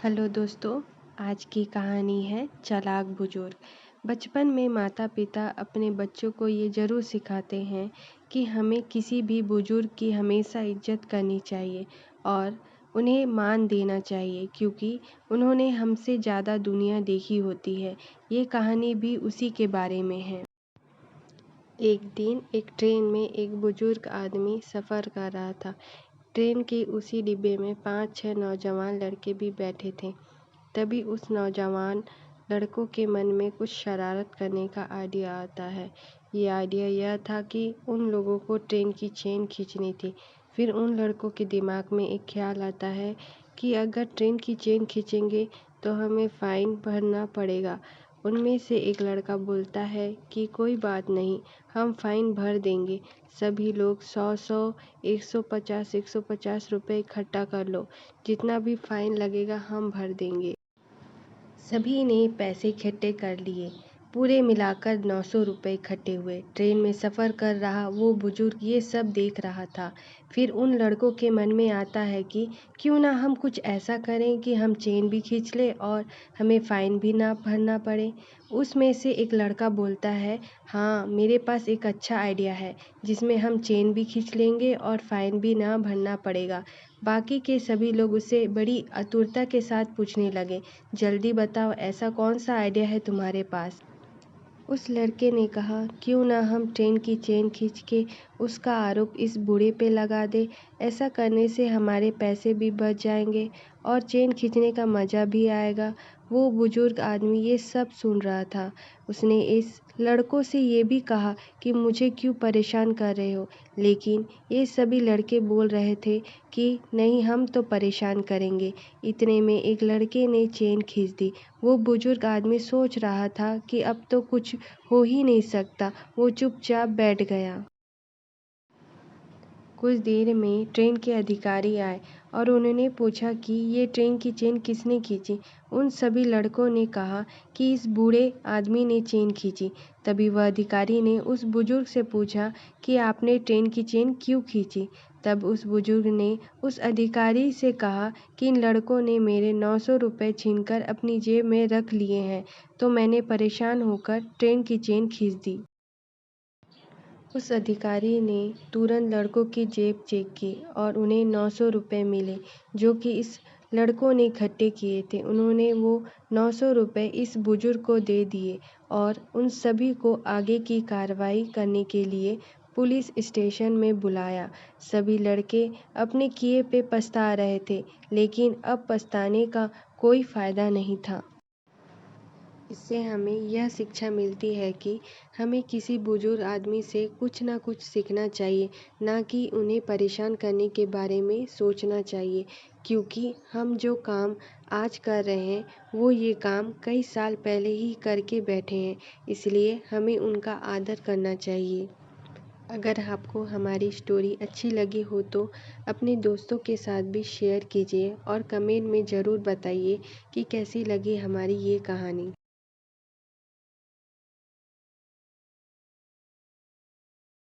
Hello दोस्तों। आज की कहानी है चालाक बुजुर्ग। बचपन में माता पिता अपने बच्चों को ये ज़रूर सिखाते हैं कि हमें किसी भी बुजुर्ग की हमेशा इज्जत करनी चाहिए और उन्हें मान देना चाहिए, क्योंकि उन्होंने हमसे ज़्यादा दुनिया देखी होती है। ये कहानी भी उसी के बारे में है। एक दिन एक ट्रेन में एक बुजुर्ग आदमी सफ़र कर रहा था। ट्रेन के उसी डिब्बे में 5-6 नौजवान लड़के भी बैठे थे। तभी उस नौजवान लड़कों के मन में कुछ शरारत करने का आइडिया आता है। ये आइडिया यह था कि उन लोगों को ट्रेन की चेन खींचनी थी। फिर उन लड़कों के दिमाग में एक ख्याल आता है कि अगर ट्रेन की चेन खींचेंगे तो हमें फ़ाइन भरना पड़ेगा। उनमें से एक लड़का बोलता है कि कोई बात नहीं, हम फ़ाइन भर देंगे। सभी लोग 100-100, 150-150 रुपये इकट्ठा कर लो, जितना भी फ़ाइन लगेगा हम भर देंगे। सभी ने पैसे इकट्ठे कर लिए। पूरे मिलाकर 900 रुपये इकट्ठे हुए। ट्रेन में सफ़र कर रहा वो बुजुर्ग ये सब देख रहा था। फिर उन लड़कों के मन में आता है कि क्यों ना हम कुछ ऐसा करें कि हम चेन भी खींच लें और हमें फ़ाइन भी ना भरना पड़े। उसमें से एक लड़का बोलता है, हाँ मेरे पास एक अच्छा आइडिया है, जिसमें हम चेन भी खींच लेंगे और फ़ाइन भी ना भरना पड़ेगा। बाकी के सभी लोग उससे बड़ी आतुरता के साथ पूछने लगे, जल्दी बताओ ऐसा कौन सा आइडिया है तुम्हारे पास। उस लड़के ने कहा, क्यों ना हम ट्रेन की चेन खींच के उसका आरोप इस बूढ़े पे लगा दे। ऐसा करने से हमारे पैसे भी बच जाएंगे और चेन खींचने का मज़ा भी आएगा। वो बुजुर्ग आदमी ये सब सुन रहा था। उसने इस लड़कों से ये भी कहा कि मुझे क्यों परेशान कर रहे हो, लेकिन ये सभी लड़के बोल रहे थे कि नहीं, हम तो परेशान करेंगे। इतने में एक लड़के ने चेन खींच दी। वो बुजुर्ग आदमी सोच रहा था कि अब तो कुछ हो ही नहीं सकता। वो चुपचाप बैठ गया। कुछ देर में ट्रेन के अधिकारी आए और उन्होंने पूछा कि ये ट्रेन की चेन किसने खींची। उन सभी लड़कों ने कहा कि इस बूढ़े आदमी ने चेन खींची। तभी वह अधिकारी ने उस बुजुर्ग से पूछा कि आपने ट्रेन की चेन क्यों खींची। तब उस बुजुर्ग ने उस अधिकारी से कहा कि इन लड़कों ने मेरे 900 रुपये छीनकर अपनी जेब में रख लिए हैं, तो मैंने परेशान होकर ट्रेन की चेन खींच दी। उस अधिकारी ने तुरंत लड़कों की जेब चेक की और उन्हें 900 रुपये मिले, जो कि इस लड़कों ने इकट्ठे किए थे। उन्होंने वो 900 रुपये इस बुजुर्ग को दे दिए और उन सभी को आगे की कार्रवाई करने के लिए पुलिस स्टेशन में बुलाया। सभी लड़के अपने किए पे पछता रहे थे, लेकिन अब पछताने का कोई फ़ायदा नहीं था। इससे हमें यह शिक्षा मिलती है कि हमें किसी बुजुर्ग आदमी से कुछ ना कुछ सीखना चाहिए, ना कि उन्हें परेशान करने के बारे में सोचना चाहिए, क्योंकि हम जो काम आज कर रहे हैं वो ये काम कई साल पहले ही करके बैठे हैं। इसलिए हमें उनका आदर करना चाहिए। अगर आपको हमारी स्टोरी अच्छी लगी हो तो अपने दोस्तों के साथ भी शेयर कीजिए और कमेंट में ज़रूर बताइए कि कैसी लगी हमारी ये कहानी।